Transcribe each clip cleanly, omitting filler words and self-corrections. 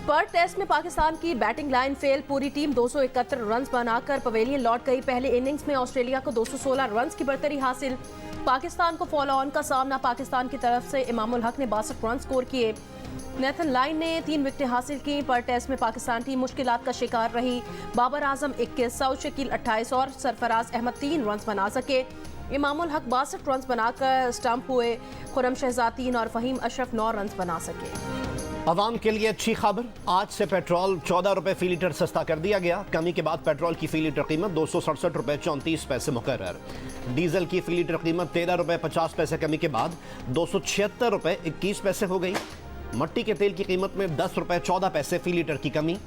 Perth test में पाकिस्तान की batting line fail, पूरी टीम 271 रन बनाकर पवेलियन लौट गई। पहले इनिंग्स में ऑस्ट्रेलिया को 216 रन की बढ़तरी हासिल। पाकिस्तान को फॉलो ऑन का सामना, पाकिस्तान की तरफ से इमामुल हक ने 62 रन स्कोर किए। नेथन लाइन ने 3 विकेटें हासिल की। पर्थ टेस्ट में पाकिस्तान टीम मुश्किलात का शिकार रही। बाबर आजम 21, सऊद शकील 28 और सरफराज अहमद 3 रन बना सके। इमामुल हक 62 रन बनाकर स्टंप हुए। खुरम शहजाद 3 और फहीम अशरफ 9 रन बना सके। अवाम के लिए अच्छी खबर, आज से पेट्रोल 14 रुपए फी लीटर सस्ता कर दिया गया। कमी के बाद पेट्रोल की फी लीटर कीमत 267 रुपए 34 पैसे मुकर्रर। डीजल की फी लीटर कीमत 13 रुपए 50 पैसे कमी के बाद 276 रुपए 21 पैसे हो गई। मट्टी के तेल की कीमत में 10 रुपए 14 पैसे फी लीटर की कमी।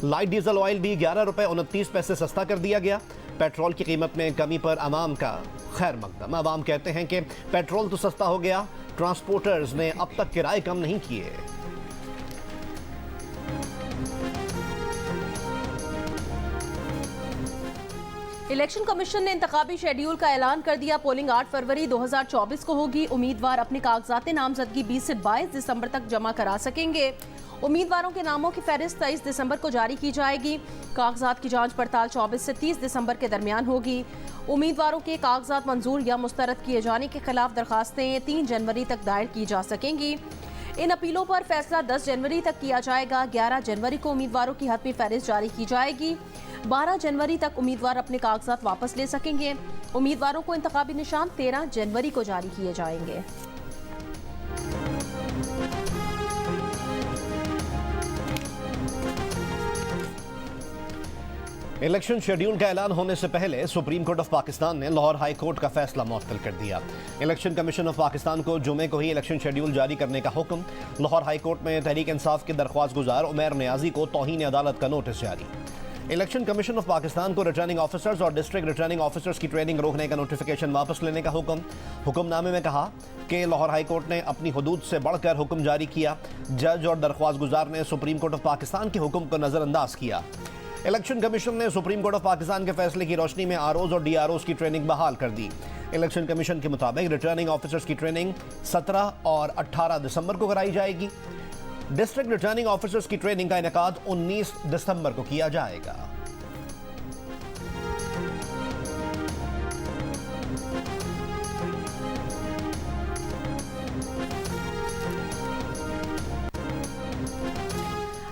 लाइट डीजल ऑयल भी 11 रुपए 29 पैसे सस्ता कर दिया गया। पेट्रोल की कीमत में कमी पर अवाम का खैर मकदम। अवाम कहते हैं कि पेट्रोल तो सस्ता हो गया, ट्रांसपोर्टर्स ने अब तक किराए कम नहीं किए। इलेक्शन कमीशन ने इंतखाबी शेड्यूल का ऐलान कर दिया। पोलिंग 8 फरवरी 2024 को होगी। उम्मीदवार अपने कागजात नामजदगी 20 से 22 दिसंबर तक जमा करा सकेंगे। उम्मीदवारों के नामों की फहरिस्त 23 दिसंबर को जारी की जाएगी। कागजात की जांच पड़ताल 24 से 30 दिसंबर के दरमियान होगी। उम्मीदवारों के कागजात मंजूर या मुस्तरद किए जाने के खिलाफ दरखास्तें 3 जनवरी तक दायर की जा सकेंगी। इन अपीलों पर फैसला 10 जनवरी तक किया जाएगा। 11 जनवरी को उम्मीदवारों की हतमी फहरिस्त जारी की जाएगी। 12 जनवरी तक उम्मीदवार अपने कागजात वापस ले सकेंगे। उम्मीदवारों को इंतखाबी निशान 13 जनवरी को जारी किए जाएंगे। इलेक्शन शेड्यूल का ऐलान होने से पहले सुप्रीम कोर्ट ऑफ पाकिस्तान ने लाहौर हाई कोर्ट का फैसला मुअत्तल कर दिया। इलेक्शन कमीशन ऑफ पाकिस्तान को जुमे को ही इलेक्शन शेड्यूल जारी करने का हुक्म। लाहौर हाई कोर्ट में तहरीक इंसाफ के दरख्वास्त गुजार उमैर नियाजी को तौहीन अदालत का नोटिस जारी। इलेक्शन कमीशन ऑफ पाकिस्तान को रिटर्निंग ऑफिसर्स और डिस्ट्रिक्ट रिटर्निंग ऑफिसर्स की ट्रेनिंग रोकने का नोटिफिकेशन वापस लेने का हुक्म। हुक्मनामे में कहा कि लाहौर हाई कोर्ट ने अपनी हदूद से बढ़कर हुक्म जारी किया। जज और दरख्वास्त गुजार ने सुप्रीम कोर्ट ऑफ पाकिस्तान के हुक्म को नजरअंदाज किया। इलेक्शन कमीशन ने सुप्रीम कोर्ट ऑफ पाकिस्तान के फैसले की रोशनी में आरओज और डीआरओज की ट्रेनिंग बहाल कर दी। इलेक्शन कमीशन के मुताबिक रिटर्निंग ऑफिसर्स की ट्रेनिंग 17 और 18 दिसंबर को कराई जाएगी। डिस्ट्रिक्ट रिटर्निंग ऑफिसर्स की ट्रेनिंग का इनेकाद 19 दिसंबर को किया जाएगा।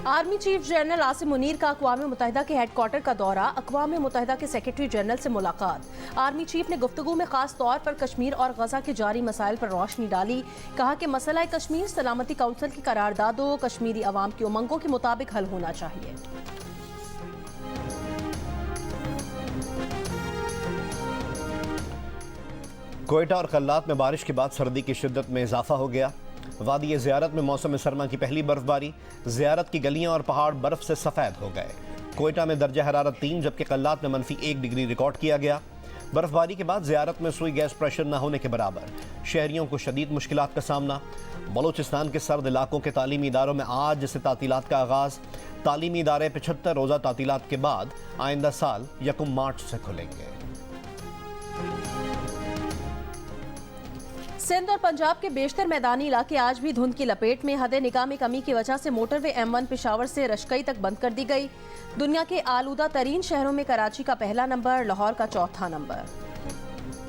Army chief general Asim Munir का अक़वाम मुत्तहिदा के हेडक्वार्टर का दौरा, अक़वाम मुत्तहिदा के सेक्रेटरी जनरल से मुलाकात। आर्मी चीफ ने गुफ्तगू में खास तौर पर कश्मीर और गजा के जारी मसाइल पर रोशनी डाली। कहा कि मसला कश्मीर सलामती काउंसिल की करारदादों कश्मीरी अवाम की उमंगों के मुताबिक हल होना चाहिए। कोयटा और कल्लात में बारिश के बाद सर्दी की शिद्दत में इजाफा हो गया। वादी ज़ियारत में मौसम सरमा की पहली बर्फबारी, ज़ियारत की गलियां और पहाड़ बर्फ से सफ़ेद हो गए। कोयटा में दर्जा हरारत 3 जबकि कल्लात में -1 डिग्री रिकॉर्ड किया गया। बर्फबारी के बाद ज़ियारत में सुई गैस प्रेशर न होने के बराबर, शहरियों को शदीद मुश्किलात का सामना। बलूचिस्तान के सर्द इलाकों के तालीमी इदारों में आज से तातीलात का आगाज़। तालीमी इदारे 75 रोज़ा तातीलात के बाद आइंदा साल 1 मार्च से खुलेंगे। सिंध और पंजाब के बेशतर मैदानी इलाके आज भी धुंध की लपेट में। हद निगाह में कमी की वजह से मोटरवे M1 पेशावर से रशकई तक बंद कर दी गई। दुनिया के आलूदा तरीन शहरों में कराची का पहला नंबर, लाहौर का चौथा नंबर।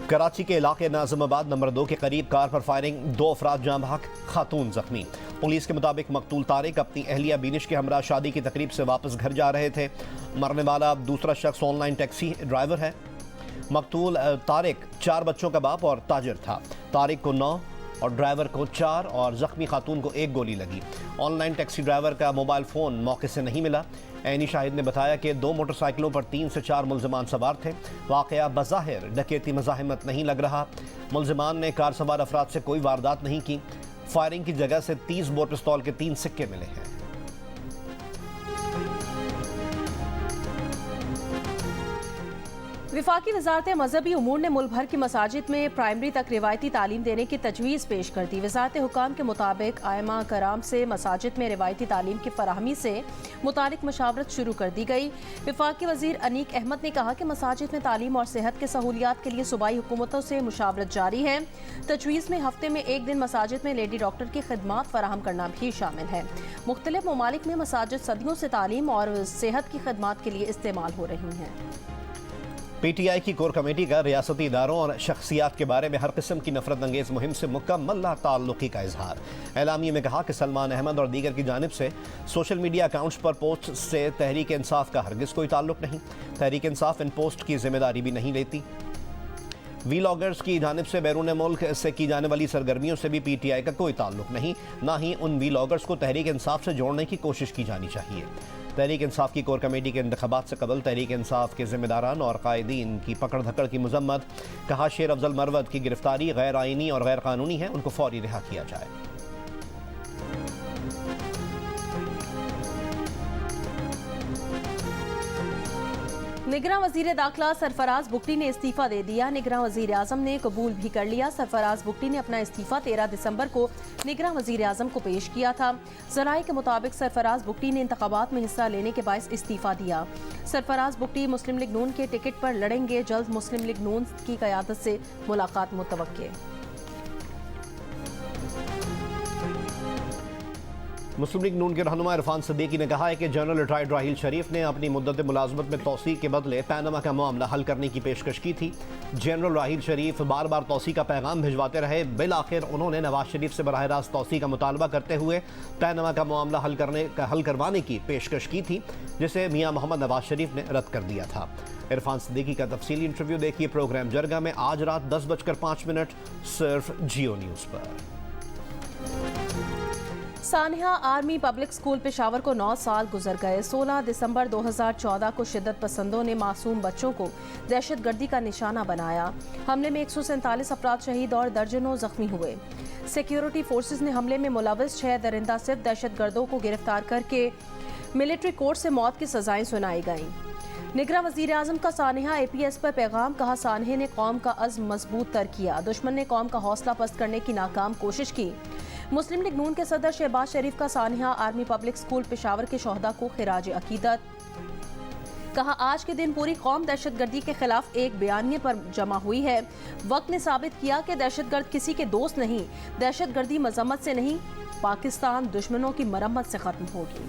कराची के इलाके नाज़िमाबाद नंबर 2 के करीब कार पर फायरिंग, 2 अफराद जाँ बहक, खातून जख्मी। पुलिस के मुताबिक मकतूल तारिक अपनी अहलिया बीनिश के हमरा शादी की तकरीब से वापस घर जा रहे थे। मरने वाला दूसरा शख्स ऑनलाइन टैक्सी ड्राइवर है। मकतूल तारिक 4 बच्चों का बाप और ताजिर था। तारिक को 9 और ड्राइवर को 4 और जख्मी खातून को 1 गोली लगी। ऑनलाइन टैक्सी ड्राइवर का मोबाइल फ़ोन मौके से नहीं मिला। ऐनी शाहिद ने बताया कि 2 मोटरसाइकिलों पर 3 से 4 मुल्ज़िमान सवार थे। वाक़या बज़ाहिर डकैती मज़ाहिमत नहीं लग रहा। मुल्ज़िमान ने कार सवार अफराद से कोई वारदात नहीं की। फायरिंग की जगह से 30 बोर पिस्तौल के 3 सिक्के मिले हैं। विफाकी वजारत मजहबी उमूर ने मुल्क भर की मसाजिद में प्राइमरी तक रिवायती तालीम देने की तजवीज़ पेश कर दी। वजारत हुकाम के मुताबिक आयमा कराम से मसाजिद में रिवायती तालीम की फराहमी से मुतालिक मशावरत शुरू कर दी गई। विफाकी वजीर अनीक अहमद ने कहा कि मसाजिद में तालीम और सेहत के सहूलियात के लिए सूबाई हुकूमतों से मुशावरत जारी है। तजवीज़ में हफ्ते में एक दिन मसाजिद में लेडी डॉक्टर की खिदमात फराहम करना भी शामिल है। मुख्तलिफ ममालिक में मसाजिद सदियों से तालीम और सेहत की खिदमात के लिए इस्तेमाल हो रही हैं। PTI की कोर कमेटी का रियासती इदारों और शख्सियात के बारे में हर किस्म की नफरत अंगेज मुहिम से मुकम्मल ताल्लुकी का इजहार। एलामिया में कहा कि सलमान अहमद और दीगर की जानिब से सोशल मीडिया अकाउंट्स पर पोस्ट से तहरीक इंसाफ का हरगिज़ कोई ताल्लुक नहीं। तहरीक इंसाफ इन पोस्ट की जिम्मेदारी भी नहीं लेती। वीलॉगर्स की जानिब से बैरून मुल्क से की जाने वाली सरगर्मियों से भी PTI का कोई ताल्लुक नहीं, ना ही उन वीलॉगर्स को तहरीक इंसाफ से जोड़ने की कोशिश की जानी चाहिए। तहरीक इंसाफ की कोर कमेटी के इंतखाबात से कबल तहरीक इंसाफ के जिम्मेदारान और कायदीन की पकड़ धकड़ की मजम्मत। कहा शेर अफजल मरवत की गिरफ्तारी गैर आइनी और गैर कानूनी है, उनको फौरी रिहा किया जाए। निगरान वजीर दाखिला सरफराज बुगटी ने इस्तीफा दे दिया। निगरान वजीर आजम ने कबूल भी कर लिया। सरफराज बुगटी ने अपना इस्तीफा 13 दिसंबर को निगरान वजीर आजम को पेश किया था। जराये के मुताबिक सरफराज बुगटी ने इंतखाबात में हिस्सा लेने के बायस इस्तीफा दिया। सरफराज बुगटी मुस्लिम लीग नून के टिकट पर लड़ेंगे। जल्द मुस्लिम लीग नून की क़यादत से मुलाकात मुतवक्के। मुस्लिम लीग नून के रहनुमा इरफान सिद्दीकी ने कहा है कि जनरल रिटायर्ड राहील शरीफ ने अपनी मुद्दत मुलाजमत में तोसी के बदले पैनमा का मामला हल करने की पेशकश की थी। जनरल राहील शरीफ बार बार तोसी का पैगाम भिजवाते रहे। बिल आखिर उन्होंने नवाज शरीफ से बराह रास्त तोसी का मुतालबा करते हुए पैनमा का मामला हल करवाने की पेशकश की थी, जिसे मियाँ मोहम्मद नवाज शरीफ ने रद्द कर दिया था। इरफान सिद्दीकी का तफसीली इंटरव्यू देखिए प्रोग्राम जरगा में आज रात 10:05 सिर्फ जियो न्यूज़ पर। Sania army public school Peshawar को 9 साल गुजर गए। 16 दिसंबर 2014 को शिद्दत पसंदों ने मासूम बच्चों को दहशतगर्दी का निशाना बनाया। हमले में 147 अफराद शहीद और दर्जनों जख्मी हुए। सिक्योरिटी फोर्सेज ने हमले में मुलविस 6 दरिंदा सिर्फ दहशतगर्दों को गिरफ्तार करके मिलिट्री कोर्ट से मौत की सजाएं सुनाई गईं। निगरान वजीर आजम का सानिया APS पर पैगाम। कहा सानिया ने कौम का अज़्म मजबूत तर किया। दुश्मन ने कौम का हौसला पस्त करने की नाकाम कोशिश की। मुस्लिम लीग नून के सदर शहबाज शरीफ का Sania army public school Peshawar के शोहदा को खिराज अकीदत। कहा आज के दिन पूरी कौम दहशतगर्दी के खिलाफ एक बयानिए पर जमा हुई है। वक्त ने साबित किया कि दहशतगर्द किसी के दोस्त नहीं, दहशतगर्दी मजम्मत से नहीं, पाकिस्तान दुश्मनों की मरम्मत से खत्म होगी।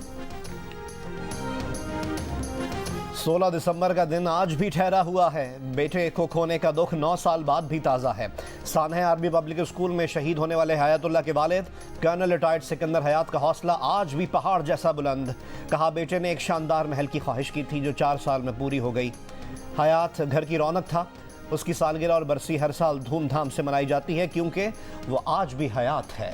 16 दिसंबर का दिन आज भी ठहरा हुआ है। बेटे को खोने का दुख 9 साल बाद भी ताज़ा है। सानिया आर्मी पब्लिक स्कूल में शहीद होने वाले हयातुल्लाह के वालिद कर्नल रिटायर्ड सिकंदर हयात का हौसला आज भी पहाड़ जैसा बुलंद। कहा बेटे ने एक शानदार महल की ख्वाहिश की थी जो 4 साल में पूरी हो गई। हयात घर की रौनक था। उसकी सालगिरह और बरसी हर साल धूमधाम से मनाई जाती है क्योंकि वो आज भी हयात है।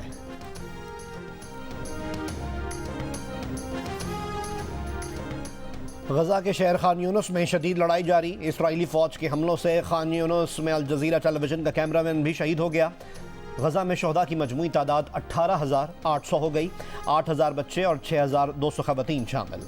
गजा के शहर खान यूनुस में शदीद लड़ाई जारी। इसराइली फ़ौज के हमलों से खान यूनुस में अल जज़ीरा टेलीविज़न का कैमरामैन भी शहीद हो गया। गजा में शहदा की मजमूई तादाद 18,800 हो गई। 8,000 बच्चे और 6,200 ख़वातीन शामिल।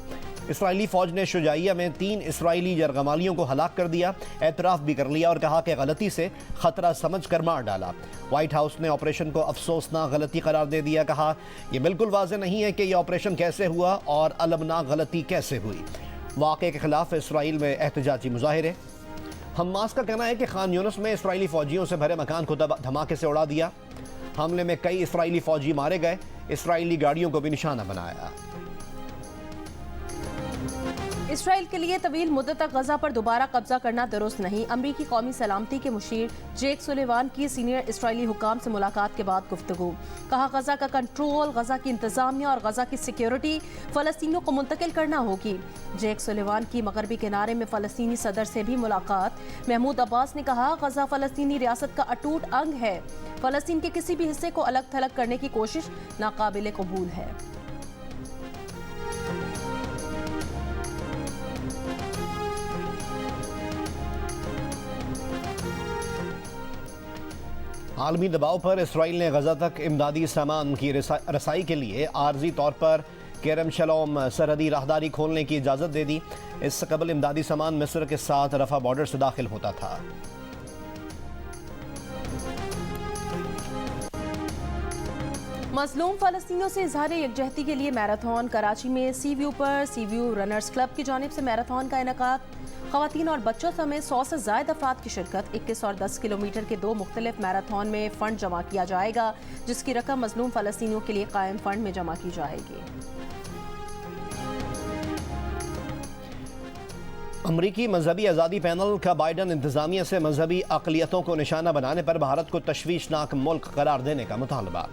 इसराइली फ़ौज ने शुजाइया में 3 इसराइली यरगमालियों को हलाक कर दिया। एतराफ़ भी कर लिया और कहा कि गलती से ख़तरा समझ कर मार डाला। वाइट हाउस ने ऑपरेशन को अफसोसनाक गलती करार दे दिया। कहा यह बिल्कुल वाज़ेह नहीं है कि यह ऑपरेशन कैसे हुआ और अलमनाक गलती कैसे हुई। वाक़े के खिलाफ इसराइल में एहतजाजी मुजाहिरे। हमास का कहना है कि खान यूनुस में इसराइली फ़ौजियों से भरे मकान को धमाके से उड़ा दिया। हमले में कई इसराइली फ़ौजी मारे गए। इसराइली गाड़ियों को भी निशाना बनाया। इसराइल के लिए तवील मुद्दत तक गजा पर दोबारा कब्जा करना दुरुस्त नहीं। अमरीकी कौमी सलामती के मुशीर जेक सुलेवान की सीनियर इसराइली हुकाम से मुलाकात के बाद गुफ्तगू। कहा गजा का कंट्रोल, गजा की इंतजामिया और गजा की सिक्योरिटी फ़लस्तीनियों को मुंतकिल करना होगी। जेक सुलेवान की मगरबी किनारे में फ़लस्तीनी सदर से भी मुलाकात। महमूद अब्बास ने कहा गजा फ़लस्तीनी रियासत का अटूट अंग है। फ़लस्तीन के किसी भी हिस्से को अलग थलग करने की कोशिश नाकाबिले कबूल है। आलमी दबाव पर इसराइल ने गजा तक इमदादी सामान की रसाई के लिए आर्जी तौर पर केरम शलोम सरहदी राहदारी खोलने की इजाज़त दे दी। इससे कबल इमदादी सामान मिस्र के साथ रफा बॉर्डर से दाखिल होता था। मजलूम फ़लस्तीनियों से इजहार यकजहती के लिए मैराथन। कराची में सी व्यू पर सी व्यू रनर्स क्लब की जानिब से मैराथन का इनेकाद। ख़वातीन और बच्चों समेत 100 से ज़ायद अफराद की शिरकत। 21 और 10 किलोमीटर के 2 मुख्तलिफ मैराथन में फ़ंड जमा किया जाएगा, जिसकी रकम मजलूम फ़लस्तीनियों के लिए कायम फ़ंड में जमा की जाएगी। अमरीकी मजहबी आज़ादी पैनल का बाइडन इंतजामिया से मजहबी अक़लियतों को निशाना बनाने पर भारत को तशवीशनाक मुल्क करार देने का मुतालबा।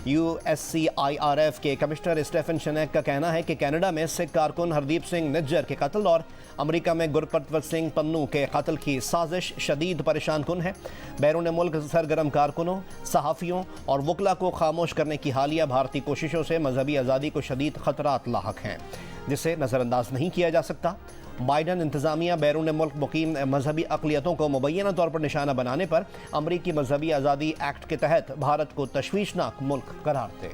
USCIRF के कमिश्नर स्टेफन शनेक का कहना है कि कनाडा में सिख कारकुन हरदीप सिंह निज्जर के कत्ल और अमरीका में गुरपतवत सिंह पन्नू के कत्ल की साजिश शदीद परेशान कुन है। बैरून मुल्क सरगर्म कारकुनों, सहाफ़ियों और वकला को खामोश करने की हालिया भारतीय कोशिशों से मजहबी आज़ादी को शदीद ख़तरात लाहक हैं, जिसे नज़रअंदाज नहीं किया जा सकता। बाइडन इंतजामिया बैरून मुल्क मुकीम मजहबी अक़लियतों को मुबैना तौर पर निशाना बनाने पर अमरीकी मजहबी आज़ादी एक्ट के तहत भारत को तशवीशनाक मुल्क करार दे।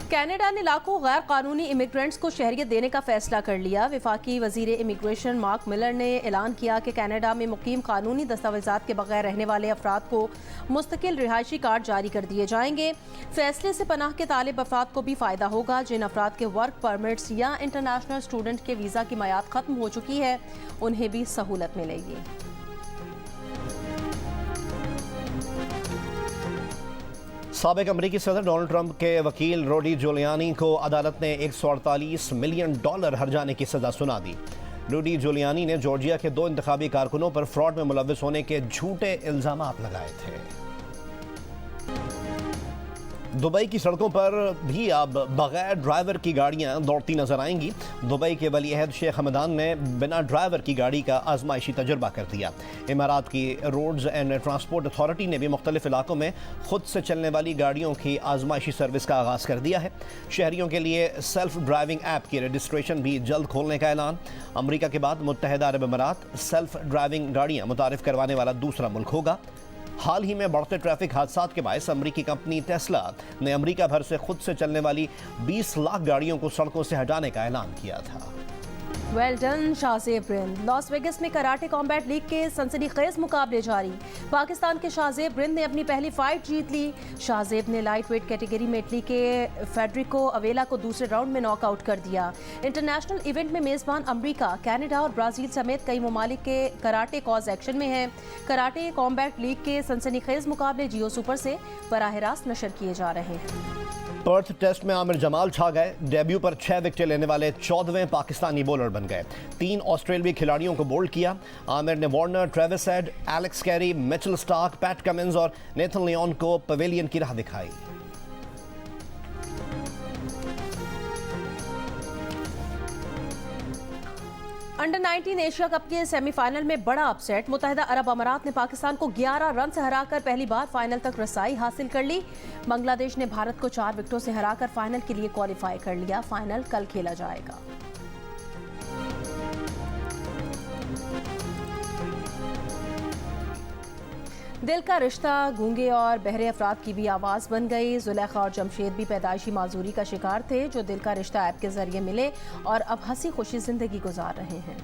कनाडा ने लाखों गैर कानूनी इमिग्रेंट्स को शहरियत देने का फैसला कर लिया। वफाकी वजीर इमिग्रेशन मार्क मिलर ने ऐलान किया कि कनाडा में मुकीम कानूनी दस्तावेजात के बगैर रहने वाले अफराद को मुस्तकिल रिहायशी कार्ड जारी कर दिए जाएंगे। फैसले से पनाह के तालिब अफराद को भी फ़ायदा होगा। जिन अफराद के वर्क परमिट्स या इंटरनेशनल स्टूडेंट के वीज़ा की मियाद ख़त्म हो चुकी है, उन्हें भी सहूलत मिलेगी। साबिक अमरीकी सदर डोनाल्ड ट्रंप के वकील रूडी जूलियानी को अदालत ने $148 मिलियन हर्जाने की सजा सुना दी। रूडी जूलियानी ने जॉर्जिया के 2 इंतखाबी कारकुनों पर फ्रॉड में मुलव्विस होने के झूठे इल्जामात लगाए थे। दुबई की सड़कों पर भी अब बगैर ड्राइवर की गाड़ियां दौड़ती नजर आएंगी। दुबई के वलीअहद शेख हमदान ने बिना ड्राइवर की गाड़ी का आजमाइशी तजुर्बा कर दिया। इमारात की रोड्स एंड ट्रांसपोर्ट अथॉरिटी ने भी मुख्तलिफ इलाकों में खुद से चलने वाली गाड़ियों की आजमाइशी सर्विस का आगाज़ कर दिया है। शहरियों के लिए सेल्फ ड्राइविंग ऐप की रजिस्ट्रेशन भी जल्द खोलने का ऐलान। अमरीका के बाद मुत्तहिदा अरब अमारात सेल्फ ड्राइविंग गाड़ियाँ मुतारिफ करवाने वाला दूसरा मुल्क होगा। हाल ही में बढ़ते ट्रैफिक हादसात के बायस अमरीकी कंपनी टेस्ला ने अमरीका भर से खुद से चलने वाली 20 लाख गाड़ियों को सड़कों से हटाने का ऐलान किया था। Well done Shahzeb Rind. Las Vegas में कराटे कॉम्बैट लीग के सनसनीखेज मुकाबले जारी। पाकिस्तान के शाहजेब रिंद ने अपनी पहली फाइट जीत ली। शाहजेब ने लाइट वेट कैटेगरी में इटली के फेडरिको अवेला को दूसरे राउंड में नॉकआउट कर दिया। इंटरनेशनल इवेंट में मेजबान अमरीका, कनाडा और ब्राजील समेत कई ममालिक के कराटे कॉज एक्शन में हैं। कराटे कॉम्बैट लीग के सनसनीखेज मुकाबले जियो सुपर से बराह रास्त नशर किए जा रहे हैं। पर्थ टेस्ट में आमिर जमाल छा गए। डेब्यू पर 6 विकेट लेने वाले 14वें पाकिस्तानी बॉलर बन गए। 3 ऑस्ट्रेलियाई खिलाड़ियों को बोल्ड किया। आमिर ने Warner, Travis head, Alex Carey, Mitchell Starc, PAT Cummins और नेथन लियोन को पवेलियन की राह दिखाई। अंडर 19 एशिया कप के सेमीफाइनल में बड़ा अपसेट। मुत्तहिदा अरब अमारात ने पाकिस्तान को 11 रन से हराकर पहली बार फाइनल तक रसाई हासिल कर ली। बांग्लादेश ने भारत को 4 विकेटों से हराकर फाइनल के लिए क्वालिफाई कर लिया। फाइनल कल खेला जाएगा। दिल का रिश्ता गूंगे और बहरे अफराद की भी आवाज़ बन गई। जुलेखा और जमशेद भी पैदाइशी माजूरी का शिकार थे, जो दिल का रिश्ता ऐप के जरिए मिले और अब हंसी खुशी जिंदगी गुजार रहे हैं।